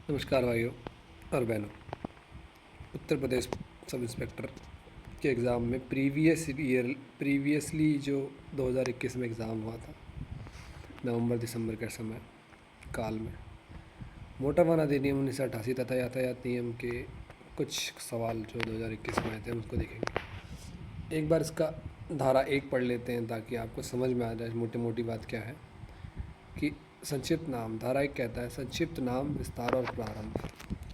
नमस्कार भाइयों और बहनों। उत्तर प्रदेश सब इंस्पेक्टर के एग्ज़ाम में प्रीवियसली जो 2021 में एग्ज़ाम हुआ था नवंबर दिसंबर के समय काल में, मोटर वाहन अधिनियम 1988 तथा यातायात नियम के कुछ सवाल जो 2021 में आए थे उसको देखेंगे। एक बार इसका धारा 1 पढ़ लेते हैं ताकि आपको समझ में आ जाए मोटी मोटी बात क्या है। कि संक्षिप्त नाम, धारा 1 कहता है संक्षिप्त नाम, विस्तार और प्रारंभ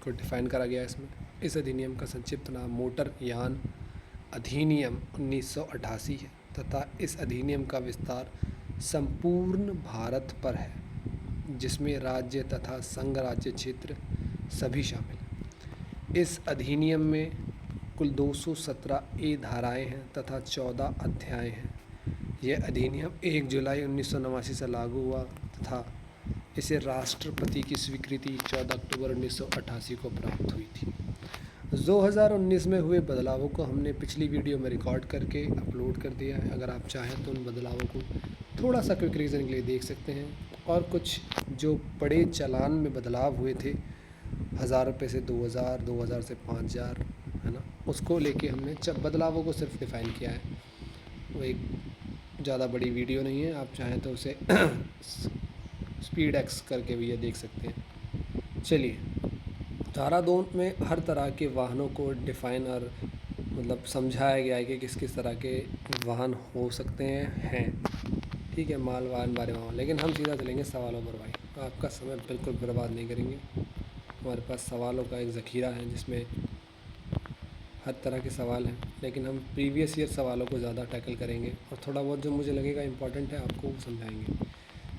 को डिफाइन करा गया है इसमें। इस अधिनियम का संक्षिप्त नाम मोटर यान अधिनियम 1988 है तथा इस अधिनियम का विस्तार संपूर्ण भारत पर है, जिसमें राज्य तथा संघ राज्य क्षेत्र सभी शामिल हैं। इस अधिनियम में कुल 217 ए धाराएं हैं तथा 14 अध्याय हैं। यह अधिनियम 1 जुलाई 1989 से लागू हुआ तथा इसे राष्ट्रपति की स्वीकृति 14 अक्टूबर 1988 को प्राप्त हुई थी। 2019 में हुए बदलावों को हमने पिछली वीडियो में रिकॉर्ड करके अपलोड कर दिया है। अगर आप चाहें तो उन बदलावों को थोड़ा सा क्विक रीजन के लिए देख सकते हैं। और कुछ जो बड़े चालान में बदलाव हुए थे, 1000 रुपये से 2000, 2000 से 5000, है ना, उसको लेके हमने बदलावों को सिर्फ डिफ़ाइन किया है। वो एक ज़्यादा बड़ी वीडियो नहीं है, आप चाहें तो उसे स्पीड एक्स करके भी ये देख सकते हैं। चलिए, धारा 2 में हर तरह के वाहनों को डिफ़ाइन और मतलब समझाया गया है कि किस किस तरह के वाहन हो सकते हैं। ठीक है, माल वाहन बारे में। लेकिन हम सीधा चलेंगे सवालों पर भाई, तो आपका समय बिल्कुल बर्बाद नहीं करेंगे। हमारे पास सवालों का एक ज़ख़ीरा है जिसमें हर तरह के सवाल हैं, लेकिन हम प्रीवियस ईयर सवालों को ज़्यादा टैकल करेंगे और थोड़ा बहुत जो मुझे लगेगा इम्पोर्टेंट है आपको वो समझाएंगे।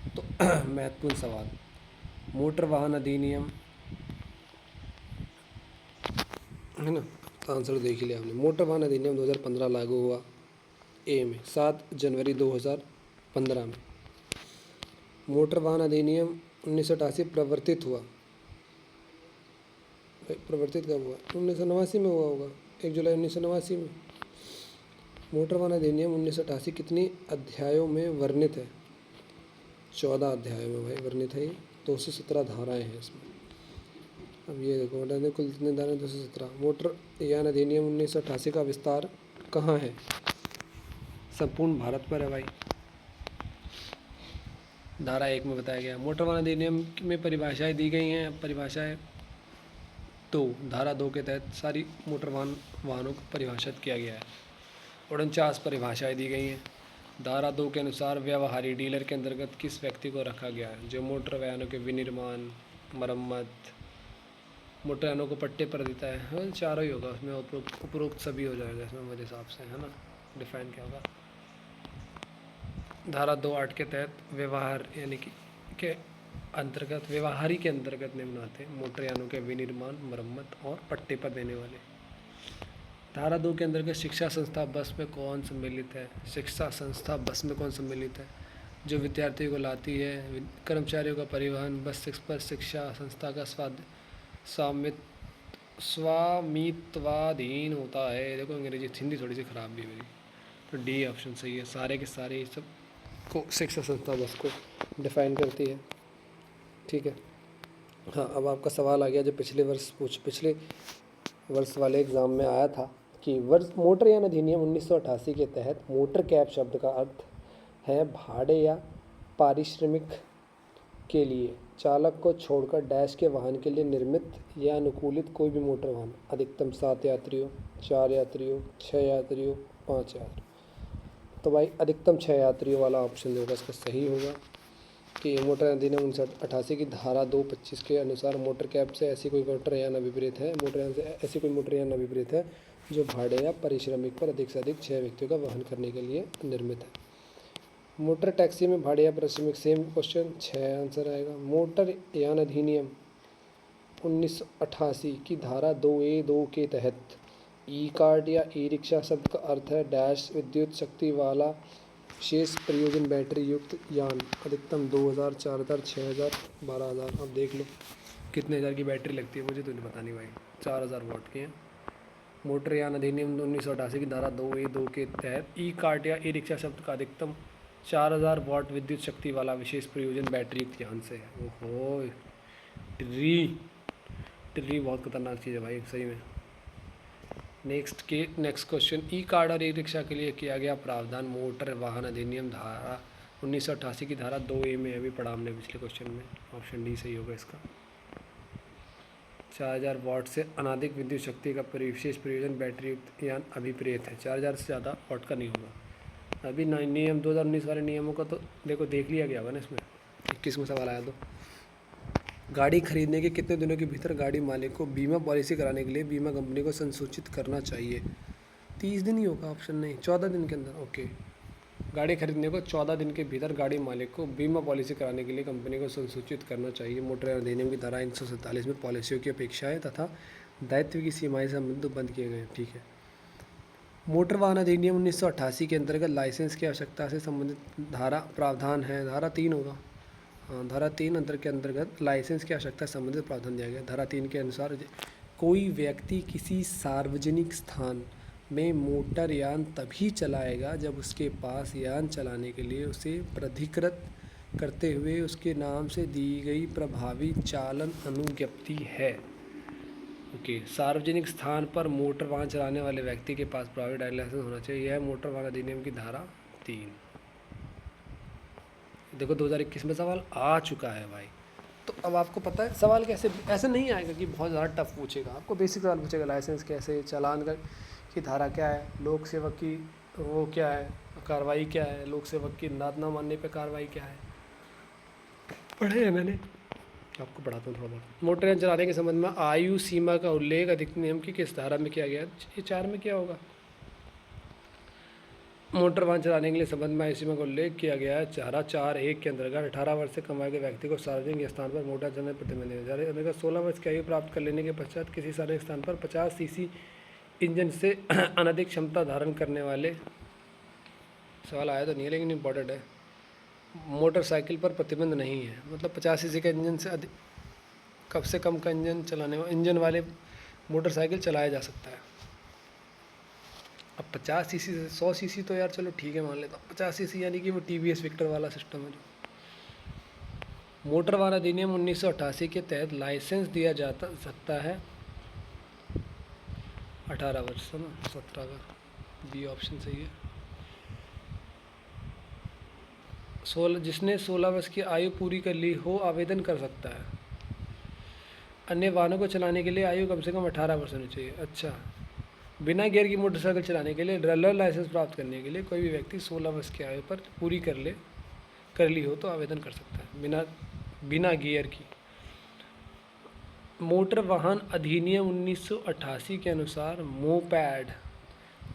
तो महत्वपूर्ण सवाल, मोटर वाहन अधिनियम, है ना, तो आंसर देख ही लिया आपने। मोटर वाहन अधिनियम 2015 लागू हुआ ए में 7 जनवरी 2015 में। मोटर वाहन अधिनियम 1988 प्रवर्तित हुआ, प्रवर्तित कब हुआ? 1989 में हुआ होगा, 1 जुलाई 1989 में। मोटर वाहन अधिनियम 1988 कितनी अध्यायों में वर्णित है? 14 अध्यायों में भाई वर्णित है। 217 धाराएं हैं इसमें। अब ये देखो कुल कितने धाराएं? 217। मोटर यान अधिनियम 1988 का विस्तार कहाँ है? संपूर्ण भारत पर है भाई। धारा 1 में बताया गया। मोटर वाहन अधिनियम में परिभाषाएं दी गई हैं। परिभाषाएं तो धारा 2 के तहत सारी मोटर वाहनों को परिभाषित किया गया है। 49 परिभाषाएं दी गई हैं। धारा 2 के अनुसार व्यवहारी डीलर के अंतर्गत किस व्यक्ति को रखा गया है? जो मोटर वाहनों के विनिर्माण, मरम्मत, मोटर यानों को पट्टे पर देता है। हाँ, चारों ही होगा उसमें, उपरोक्त सभी हो जाएगा इसमें मेरे हिसाब से, है ना। डिफाइन क्या होगा? धारा 2(8) के तहत व्यवहार यानी कि के अंतर्गत, व्यवहारी के अंतर्गत निम्न आते हैं: मोटर यानों के विनिर्माण, मरम्मत और पट्टे पर देने वाले। धारा 2 के अंतर्गत शिक्षा संस्था बस में कौन सम्मिलित है? शिक्षा संस्था बस में कौन सम्मिलित है? जो विद्यार्थियों को लाती है। कर्मचारियों का परिवहन बस पर शिक्षा संस्था का स्वामित्वाधीन होता है। देखो अंग्रेजी हिंदी थोड़ी सी ख़राब भी है मेरी, तो डी ऑप्शन सही है। सारे के सारे ये सब को शिक्षा संस्था बस को डिफ़ाइन करती है। ठीक है। हाँ, अब आपका सवाल आ गया जो पिछले वर्ष वाले एग्ज़ाम में आया था कि मोटर यान अधिनियम 1988 के तहत मोटर कैब शब्द का अर्थ है भाड़े या पारिश्रमिक के लिए चालक को छोड़कर डैश के वाहन के लिए निर्मित या अनुकूलित कोई भी मोटर वाहन, अधिकतम 7 यात्रियों, 4 यात्रियों, 6 यात्रियों, 5 यात्रियों। तो भाई अधिकतम 6 यात्रियों वाला ऑप्शन जो होगा इसका सही होगा कि मोटर अधिनियम 1988 की धारा 2(25) के अनुसार मोटर कैब से ऐसी कोई मोटर यान अभिप्रेत है, मोटर यान से ऐसी कोई मोटर यान अभिप्रेत है जो भाड़े या पारिश्रमिक पर अधिक से अधिक 6 व्यक्तियों का वहन करने के लिए निर्मित है। मोटर टैक्सी में भाड़े या पारिश्रमिक, सेम क्वेश्चन, 6 आंसर आएगा। मोटर यान अधिनियम 1988 की धारा 2(a)(2) के तहत ई कार्ट या ई रिक्शा शब्द का अर्थ है डैश विद्युत शक्ति वाला विशेष प्रयोजन बैटरी युक्त यान, अधिकतम 2000, 4000, 6000, 12000। अब देख लो कितने हज़ार की बैटरी लगती है, मुझे तो नहीं पता नहीं भाई। 4000 वाट की है। मोटर यान अधिनियम 1988 की धारा 2(a)(2) के तहत ई कार्ट या ई रिक्शा शब्द का अधिकतम 4000 वाट विद्युत शक्ति वाला विशेष प्रयोजन बैटरी युक्त यान से है। ओहो री बैटरी बहुत खतरनाक चीज़ है भाई सही में। नेक्स्ट क्वेश्चन, ई कार्ड और ई रिक्शा के लिए किया गया प्रावधान मोटर वाहन अधिनियम धारा 1988 की धारा 2A में अभी पढ़ा हमने पिछले क्वेश्चन में। ऑप्शन डी सही होगा इसका। 4000 वाट से अनाधिक विद्युत शक्ति का विशेष प्रयोजन बैटरी युक्त यान अभिप्रेत है। 4000 से ज़्यादा वाट का नहीं होगा। अभी नियम 2019 वाले नियमों का तो देखो देख लिया गया होगा ना इसमें। 21 में सवाल आया तो गाड़ी खरीदने के कितने दिनों के भीतर गाड़ी मालिक को बीमा पॉलिसी कराने के लिए बीमा कंपनी को संसूचित करना चाहिए? 30 दिन ही होगा, ऑप्शन नहीं 14 दिन के अंदर। ओके, गाड़ी खरीदने को 14 दिन के भीतर गाड़ी मालिक को बीमा पॉलिसी कराने के लिए कंपनी को संसूचित करना चाहिए। मोटर अधिनियम की धारा 147 में पॉलिसियों की अपेक्षाएं तथा दायित्व की सीमाएं संबंध बंद किए गए हैं। ठीक है। मोटर वाहन अधिनियम 1988 के अंतर्गत लाइसेंस की आवश्यकता से संबंधित धारा प्रावधान है। धारा 3 होगा। हाँ, धारा 3 अंतर के अंतर्गत लाइसेंस की आवश्यकता से संबंधित प्रावधान दिया गया। धारा 3 के अनुसार कोई व्यक्ति किसी सार्वजनिक स्थान में मोटर यान तभी चलाएगा जब उसके पास यान चलाने के लिए उसे प्राधिकृत करते हुए उसके नाम से दी गई प्रभावी चालन अनुज्ञप्ति है। ओके, सार्वजनिक स्थान पर मोटर वाहन चलाने वाले व्यक्ति के पास प्रभावी ड्राइविंग लाइसेंस होना चाहिए। यह मोटर वाहन अधिनियम की धारा 3। देखो 2021 में सवाल आ चुका है भाई, तो अब आपको पता है सवाल कैसे, ऐसे नहीं आएगा कि बहुत ज़्यादा टफ पूछेगा। आपको बेसिक सवाल पूछेगा, लाइसेंस कैसे, चालान का की धारा क्या है, लोक सेवक की वो क्या है, कार्रवाई क्या है, लोक सेवक की बात ना मानने पे कार्रवाई क्या है, पढ़े हैं मैंने, आपको पढ़ाता हूँ थोड़ा बहुत। मोटर यान चलाने के संबंध में आयु सीमा का उल्लेख अधिक नियम की किस धारा में किया गया? ये 4 में क्या होगा? मोटर वाहन चलाने के लिए संबंध में आयु सीमा का उल्लेख किया गया है। धारा 4(1) के अंतर्गत 18 वर्ष से कम आयु के व्यक्ति को सार्वजनिक स्थान पर मोटर चलाने प्रतिबंध है। अंतर्गत 16 वर्ष की आयु प्राप्त कर लेने के पश्चात किसी सार्वजनिक स्थान पर 50 सीसी इंजन से अनधिक क्षमता धारण करने वाले, सवाल आया तो नहीं है लेकिन इम्पोर्टेंट है, मोटरसाइकिल पर प्रतिबंध नहीं है। मतलब 50 सीसी का इंजन से अधिक, कम से कम का इंजन वाले मोटरसाइकिल चलाया जा सकता है। अब 50 सीसी से 100 सीसी तो यार चलो ठीक है मान लेता हूँ, 50 सीसी यानी कि वो TVS विक्टर वाला सिस्टम है। जो मोटर वाहन अधिनियम 1988 के तहत लाइसेंस दिया जाता सकता है 18 वर्ष से ना 17 का, बी ऑप्शन सही है। 16 वर्ष की आयु पूरी कर ली हो आवेदन कर सकता है। अन्य वाहनों को चलाने के लिए आयु कम से कम 18 वर्ष होनी चाहिए। अच्छा, बिना गियर की मोटरसाइकिल चलाने के लिए ड्राइवर लाइसेंस प्राप्त करने के लिए कोई भी व्यक्ति 16 वर्ष की आयु पर पूरी कर ली हो तो आवेदन कर सकता है बिना गियर की। मोटर वाहन अधिनियम 1988 के अनुसार मोपैड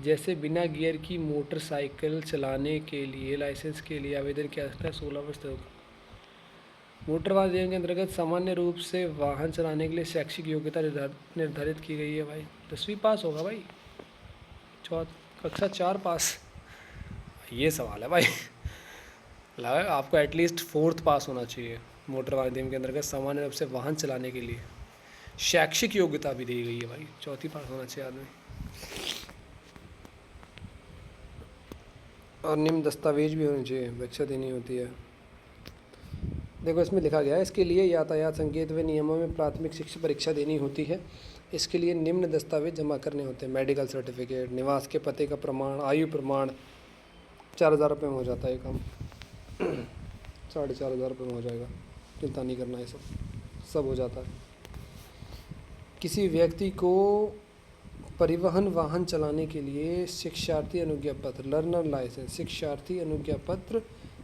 जैसे बिना गियर की मोटरसाइकिल चलाने के लिए लाइसेंस के लिए आवेदन किया सकता है 16 वर्ष तक। मोटर वाहन अधिनियम के अंतर्गत सामान्य रूप से वाहन चलाने के लिए शैक्षिक योग्यता निर्धारित की गई है भाई। 10वीं पास होगा भाई, कक्षा 4 पास, ये सवाल है भाई। लगा आपको एटलीस्ट 4th पास होना चाहिए। मोटर वाहन अधिनियम के अंतर्गत सामान्य रूप से वाहन चलाने के लिए शैक्षिक योग्यता भी दी गई है भाई, 4th पास होना चाहिए आदमी। और निम्न दस्तावेज भी होने चाहिए, परीक्षा देनी होती है। देखो इसमें लिखा गया है, इसके लिए यातायात संकेत व नियमों में प्राथमिक शिक्षा परीक्षा देनी होती है। इसके लिए निम्न दस्तावेज जमा करने होते हैं: मेडिकल सर्टिफिकेट, निवास के पते का प्रमाण, आयु प्रमाण। 4000 रुपये में हो जाता है ये काम। 4500 रुपये में हो जाएगा, चिंता नहीं करना, ये सब हो जाता है। किसी व्यक्ति को परिवहन वाहन चलाने के लिए शिक्षार्थी अनुज्ञा पत्र, लर्नर लाइसेंस, शिक्षार्थी अनुज्ञा पत्र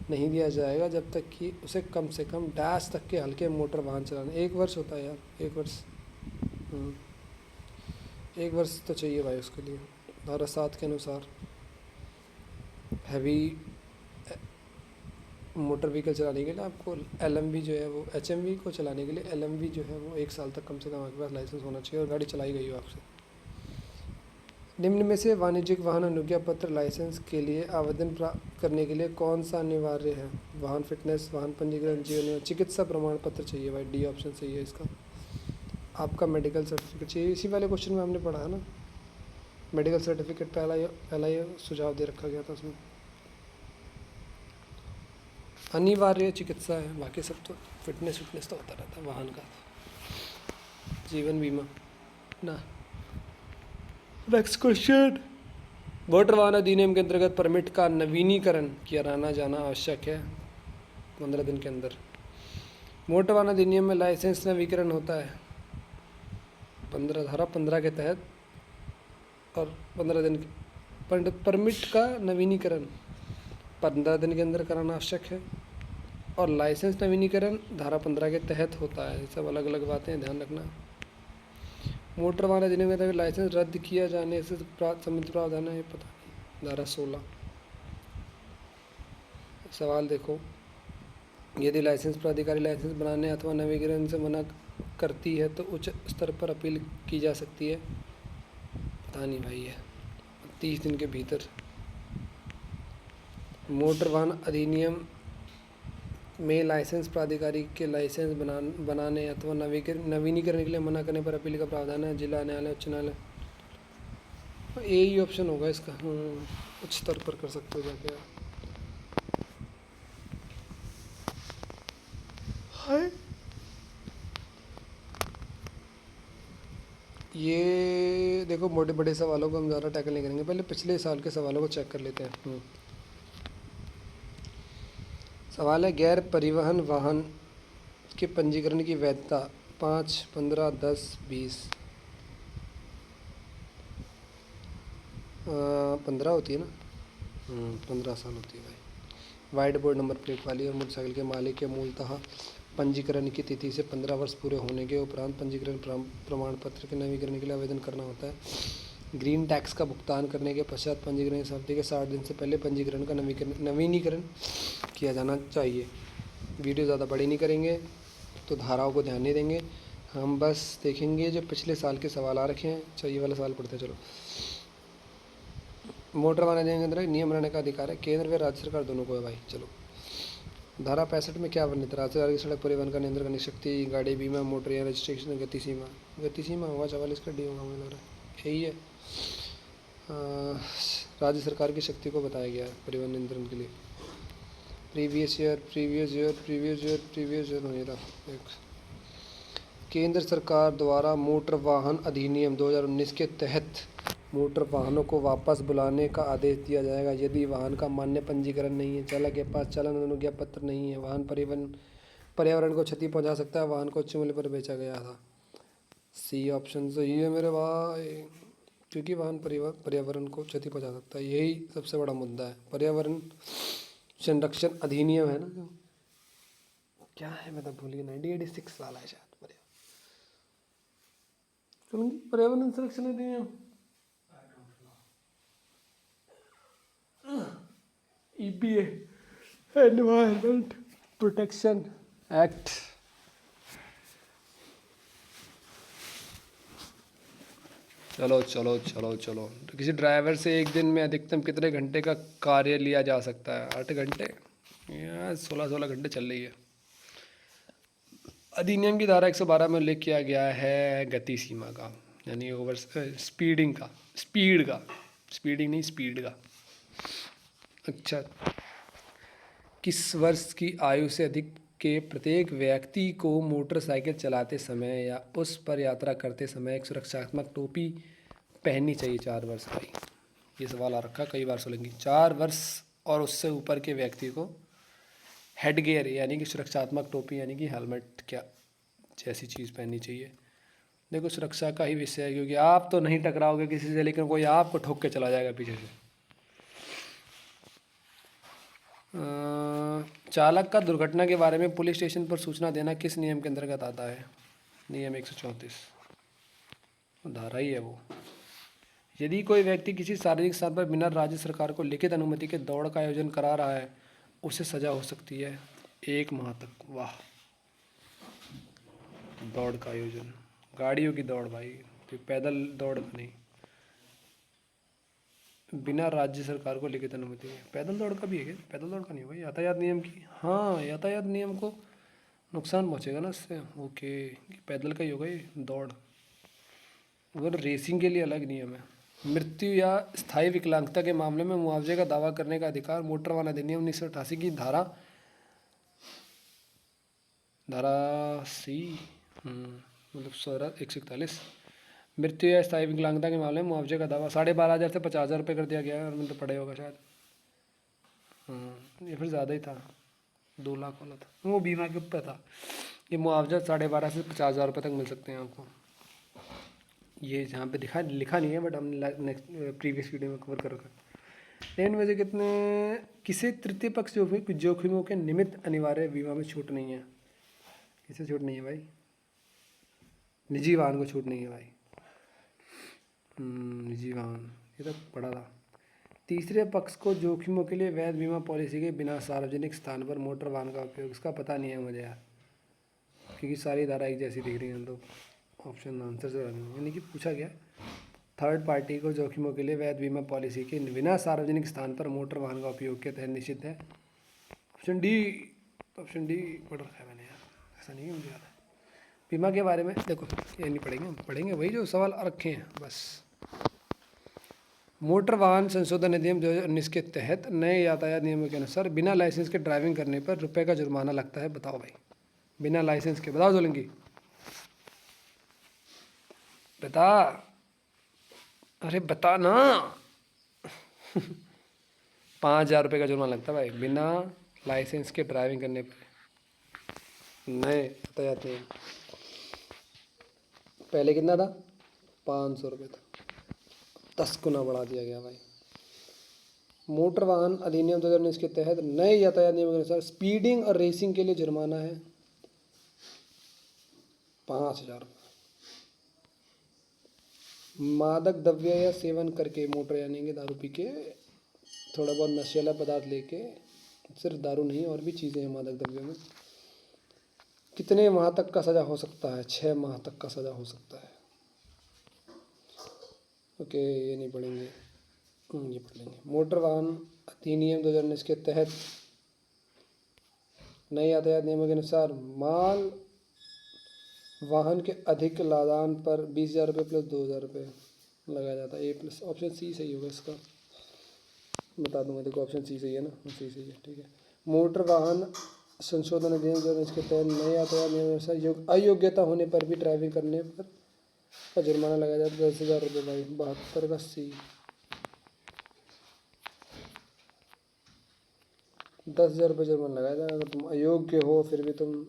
नहीं दिया जाएगा जब तक कि उसे कम से कम डैश तक के हल्के मोटर वाहन चलाने, 1 वर्ष होता है यार, 1 वर्ष, 1 वर्ष तो चाहिए भाई उसके लिए। धारा 7 के अनुसार हैवी मोटर व्हीकल चलाने के लिए आपको LMV जो है वो, HMV को चलाने के लिए LMV जो है वो 1 साल तक कम से कम आपके पास लाइसेंस होना चाहिए और गाड़ी चलाई गई हो आपसे। निम्न में से वाणिज्यिक वाहन अनुज्ञा पत्र लाइसेंस के लिए आवेदन प्राप्त करने के लिए कौन सा अनिवार्य है? वाहन फिटनेस, वाहन पंजीकरण, जीवन, चिकित्सा प्रमाण पत्र चाहिए भाई, डी ऑप्शन सही है इसका। आपका मेडिकल सर्टिफिकेट चाहिए, इसी वाले क्वेश्चन में हमने पढ़ा है ना, मेडिकल सर्टिफिकेट पहला ये सुझाव दे रखा गया था उसमें। अनिवार्य चिकित्सा है, बाकी सब तो फिटनेस तो होता रहता है वाहन का। जीवन बीमा ना। नेक्स्ट क्वेश्चन, मोटर वाहन अधिनियम के अंतर्गत परमिट का नवीनीकरण किया जाना आवश्यक है 15 दिन के अंदर। मोटर वाहन अधिनियम में लाइसेंस नवीनीकरण होता है 15 के तहत, और 15 दिन परमिट का नवीनीकरण 15 दिन के अंदर कराना आवश्यक है, और लाइसेंस नवीनीकरण धारा 15 के तहत होता है। ये सब अलग अलग बातें हैं, ध्यान रखना। मोटर वाहन अधिनियम के तहत लाइसेंस रद्द किया जाने से संबंधित प्रावधान है, पता नहीं, धारा 16। सवाल देखो, यदि लाइसेंस प्राधिकारी लाइसेंस बनाने अथवा नवीनीकरण से मना करती है तो उच्च स्तर पर अपील की जा सकती है। पता नहीं भाई, है 30 दिन के भीतर। मोटर वाहन अधिनियम में लाइसेंस प्राधिकारी के लाइसेंस बनाने अथवा नवीनीकरण के लिए मना करने पर अपील का प्रावधान है। जिला न्यायालय, उच्च न्यायालय, यही ऑप्शन होगा इसका। उच्च स्तर पर कर सकते हो जाके। हाय, ये देखो, मोटे बड़े सवालों को हम ज़्यादा टैकल नहीं करेंगे, पहले पिछले साल के सवालों को चेक कर लेते हैं। सवाल है, गैर परिवहन वाहन के पंजीकरण की वैधता 5, 15, 10, 20, 15 होती है ना। 15 साल होती है भाई। वाइट बोर्ड नंबर प्लेट वाली और मोटरसाइकिल के मालिक के मूलतः पंजीकरण की तिथि से 15 वर्ष पूरे होने के उपरांत पंजीकरण प्रमाण पत्र के नवीकरण के लिए आवेदन करना होता है। ग्रीन टैक्स का भुगतान करने के पश्चात पंजीकरण की अवधि के 60 दिन से पहले पंजीकरण का नवीनीकरण किया जाना चाहिए। वीडियो ज़्यादा बड़ी नहीं करेंगे, तो धाराओं को ध्यान नहीं देंगे, हम बस देखेंगे जो पिछले साल के सवाल आ रखे हैं। चाहिए वाला सवाल पढ़ते चलो। मोटर वाहन अधिनियम के अंदर नियम बनाने का अधिकार है केंद्र व राज्य सरकार दोनों को है भाई। चलो, धारा 65 में क्या वर्णित है? राज्य सरकार की सड़क परिवहन का नियंत्रण करने की शक्ति, गाड़ी बीमा, मोटर या रजिस्ट्रेशन, गति सीमा। गति सीमा होगा 44 का डी होगा, मुझे लग रहा है यही है। राज्य सरकार की शक्ति को बताया गया है परिवहन नियंत्रण के लिए। प्रीवियस ईयर होने था। केंद्र सरकार द्वारा मोटर वाहन अधिनियम 2019 के तहत मोटर वाहनों को वापस बुलाने का आदेश दिया जाएगा यदि वाहन का मान्य पंजीकरण नहीं है, चालक के पास चालन अनुज्ञा पत्र नहीं है, वाहन पर्यावरण को क्षति पहुंचा सकता है, वाहन को उच्च मूल्य पर बेचा गया था। सी ऑप्शन सही है मेरे भाई, क्योंकि वाहन पर्यावरण को क्षति पहुंचा सकता है, यही सबसे बड़ा मुद्दा है। पर्यावरण संरक्षण अधिनियम है ना, जो क्या है मैं तो भूल गया, 1986 वाला है शायद। पर्यावरण संरक्षण अधिनियम, EPA, एनवायरमेंट प्रोटेक्शन एक्ट। चलो चलो चलो चलो, तो किसी ड्राइवर से एक दिन में अधिकतम कितने घंटे का कार्य लिया जा सकता है? 8 घंटे या 16 घंटे चल रही है। अधिनियम की धारा 112 में उल्लेख किया गया है गति सीमा का, यानी ओवर स्पीडिंग का, स्पीडिंग नहीं, स्पीड का। अच्छा, किस वर्ष की आयु से अधिक के प्रत्येक व्यक्ति को मोटरसाइकिल चलाते समय या उस पर यात्रा करते समय एक सुरक्षात्मक टोपी पहननी चाहिए? 4 वर्ष भाई, ये सवाल आ रखा, कई बार सुनेंगे। 4 वर्ष और उससे ऊपर के व्यक्ति को हेड गियर यानी कि सुरक्षात्मक टोपी यानी कि हेलमेट क्या जैसी चीज़ पहननी चाहिए। देखो, सुरक्षा का ही विषय है, क्योंकि आप तो नहीं टकराओगे किसी से, लेकिन कोई आपको ठोक के चला जाएगा पीछे से। चालक का दुर्घटना के बारे में पुलिस स्टेशन पर सूचना देना किस नियम के अंतर्गत आता है? नियम 134, धारा ही है वो। यदि कोई व्यक्ति किसी सार्वजनिक स्थान पर बिना राज्य सरकार को लिखित अनुमति के दौड़ का आयोजन करा रहा है, उसे सजा हो सकती है 1 माह तक। वाह, दौड़ का आयोजन, गाड़ियों की दौड़ भाई, तो पैदल दौड़ नहीं, बिना राज्य सरकार को लिखित अनुमति है। पैदल दौड़ का भी है क्या? पैदल दौड़ का नहीं होगा, यातायात नियम की। हाँ, यातायात नियम को नुकसान पहुंचेगा ना इससे। ओके, पैदल का ही होगा ये दौड़। अगर रेसिंग के लिए अलग नियम है। मृत्यु या स्थायी विकलांगता के मामले में मुआवजे का दावा करने का अधिकार मोटर वाहन अधिनियम 1988 की धारा सी मतलब 141। मृत्यु या स्थायी विकलांगता के मामले में मुआवजे का दावा 12,500 से 50,000 रुपये कर दिया गया है, और मतलब पड़े होगा शायद। ये फिर ज़्यादा ही था, 2 लाख वाला था, वो बीमा के ऊपर था। ये मुआवजा 12,500 से 50,000 रुपये तक मिल सकते हैं आपको। ये जहाँ पे लिखा नहीं है, बट हमने नेक्स्ट प्रीवियस वीडियो में कवर कर रखा है। लेकिन वजह किसी तृतीय पक्ष जोखिमों के निमित्त अनिवार्य बीमा में छूट नहीं है। किसे छूट नहीं है भाई? निजी वाहन को छूट नहीं है भाई। निजी वाहन, ये तो पढ़ा था। तीसरे पक्ष को जोखिमों के लिए वैध बीमा पॉलिसी के बिना सार्वजनिक स्थान पर मोटर वाहन का उपयोग, इसका पता नहीं है मुझे यार, क्योंकि सारी धारा एक जैसी दिख रही हैं। तो ऑप्शन आंसर से यानी कि पूछा गया थर्ड पार्टी को जोखिमों के लिए वैध बीमा पॉलिसी के बिना सार्वजनिक स्थान पर मोटर वाहन का उपयोग के तहत निषिद्ध है। ऑप्शन डी पढ़ रखा है मैंने यार, ऐसा नहीं है, मुझे याद है। बीमा के बारे में देखो, ये नहीं पढ़ेंगे, हम पढ़ेंगे वही जो सवाल रखे हैं बस। मोटर वाहन संशोधन अधिनियम 2019 के तहत नए यातायात नियमों के अनुसार बिना लाइसेंस के ड्राइविंग करने पर रुपये का जुर्माना लगता है। बताओ भाई, बिना लाइसेंस के, बताओ सोलंकी, बता, अरे बता ना। 5,000 रुपये का जुर्माना लगता है भाई, बिना लाइसेंस के ड्राइविंग करने पर। नए यातायात नियम पहले कितना था? 500 रुपये था, 10 गुना बढ़ा दिया गया भाई। मोटर वाहन अधिनियम 2019 के तहत नए यातायात नियमों के अनुसार स्पीडिंग और रेसिंग के लिए जुर्माना है 5,000 रुपये। मादक द्रव्य या सेवन करके मोटर, यानी कि दारू पी के, थोड़ा बहुत नशीला पदार्थ लेके, सिर्फ दारू नहीं और भी चीज़ें हैं मादक द्रव्य में, कितने माह तक का सज़ा हो सकता है? 6 माह तक का सज़ा हो सकता है। ओके, ये नहीं पढ़ेंगे, ये पढ़ लेंगे। मोटर वाहन अधिनियम 2019 के तहत नए यातायात नियमों के अनुसार माल वाहन के अधिक लादान पर 20,000 रुपये प्लस 2,000 रुपये लगाया जाता है। ए प्लस, ऑप्शन सी सही होगा इसका, बता दूंगा। देखो ऑप्शन सी सही है ना, सी सही है, ठीक है। मोटर वाहन संशोधन अधिनियम 2019 के तहत नए यातायात नियम के अनुसार अयोग्यता होने पर भी ड्राइविंग करने पर का जुर्माना लगाया जाता है 10,000 रुपये भाई। 72 का सी, 10,000 रुपये जुर्माना लगाया जाएगा अगर तुम अयोग्य हो, फिर भी तुम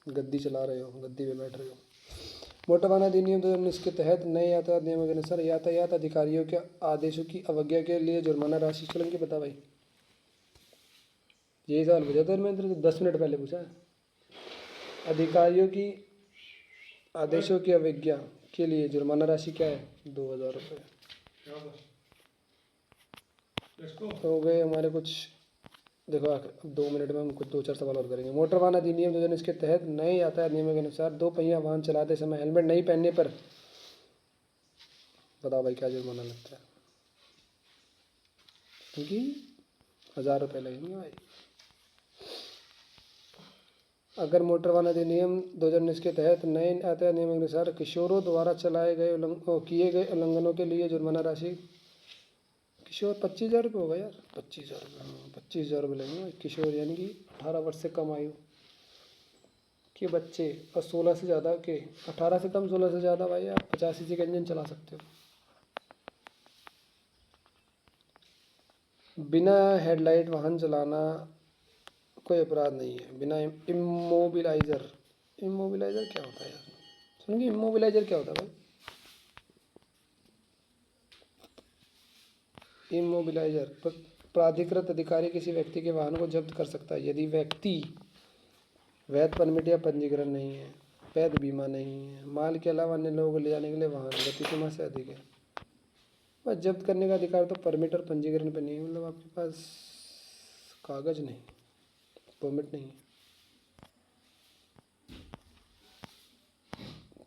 गद्दी चला रहे हो, गद्दी पे बैठ रहे हो। मोटर वाहन अधिनियम 2019 के तहत नए यातायात नियमों के अनुसार यातायात अधिकारियों के आदेशों की अवज्ञा के लिए जुर्माना राशि चलन की बता भाई। यही सवाल पूछा था मैं तेरे से 10 मिनट पहले पूछा। अधिकारियों की आदेशों की अवज्ञा के लिए जुर्माना राशि क्या है? 2,000 रुपये। हो गए हमारे कुछ, देखो अब 2 मिनट में हम कुछ 2-4 सवाल और करेंगे। मोटर वाहन अधिनियम 2019 के तहत नए यातायात नियमों के अनुसार 2 पहिया वाहन चलाते समय हेलमेट नहीं पहनने पर बताओ भाई क्या जुर्माना लगता है? क्योंकि 1,000 रुपये लगेंगे भाई। अगर मोटर वाहन अधिनियम 2019 के तहत नए यातायात नियमों के अनुसार किशोरों द्वारा किए गए उल्लंघनों के लिए जुर्माना राशि, किशोर 25,000 रुपये होगा यार, 25,000 रुपये, 25,000 रुपये लगेंगे किशोर, यानी कि 18 वर्ष से कम आयु के बच्चे और 16 से ज़्यादा के, 18 से कम 16 से ज़्यादा भाई आप 50 सीसी का इंजन चला सकते हो। बिना हेडलाइट वाहन चलाना कोई अपराध नहीं है। बिना इमोबिलाइज़र क्या होता है यार? सुनिए, इमोबिलाइज़र क्या होता है भाई? इमोबिलाइज़र, प्राधिकृत अधिकारी किसी व्यक्ति के वाहन को जब्त कर सकता है यदि व्यक्ति वैध परमिट या पंजीकरण नहीं है, वैध बीमा नहीं है, माल के अलावा अन्य लोगों को ले जाने के लिए वाहन गति सीमा से अधिक है। बस जब्त करने का अधिकार तो परमिट और पंजीकरण पे नहीं है, मतलब आपके पास कागज़ नहीं, परमिट नहीं,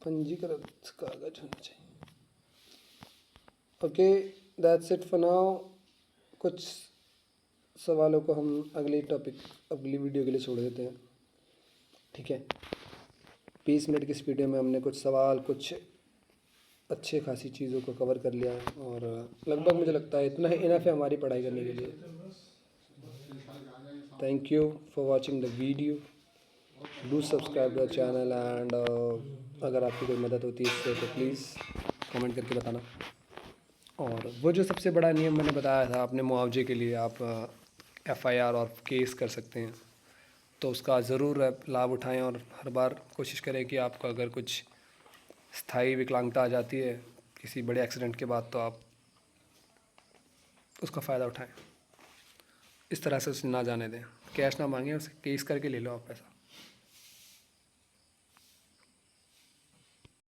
पंजीकृत कागज होना चाहिए। Okay, that's it for now. कुछ सवालों को हम अगली वीडियो के लिए छोड़ देते हैं, ठीक है। 20 मिनट की इस वीडियो में हमने कुछ सवाल, कुछ अच्छे खासी चीज़ों को कवर कर लिया है, और लगभग मुझे लगता है इतना ही इनफ है हमारी पढ़ाई करने के लिए। Thank you for watching the video. Do subscribe the channel and अगर आपकी कोई मदद होती है इससे तो प्लीज़ कमेंट करके बताना। और वो जो सबसे बड़ा नियम मैंने बताया था, अपने मुआवजे के लिए आप एफआईआर और केस कर सकते हैं, तो उसका ज़रूर लाभ उठाएं और हर बार कोशिश करें कि आपको अगर कुछ स्थायी विकलांगता आ जाती है किसी बड़े एक्सीडेंट के बाद, तो आप उसका फ़ायदा उठाएं। इस तरह से उसे ना जाने दें, कैश ना मांगें, उसे केस करके ले लो आप पैसा।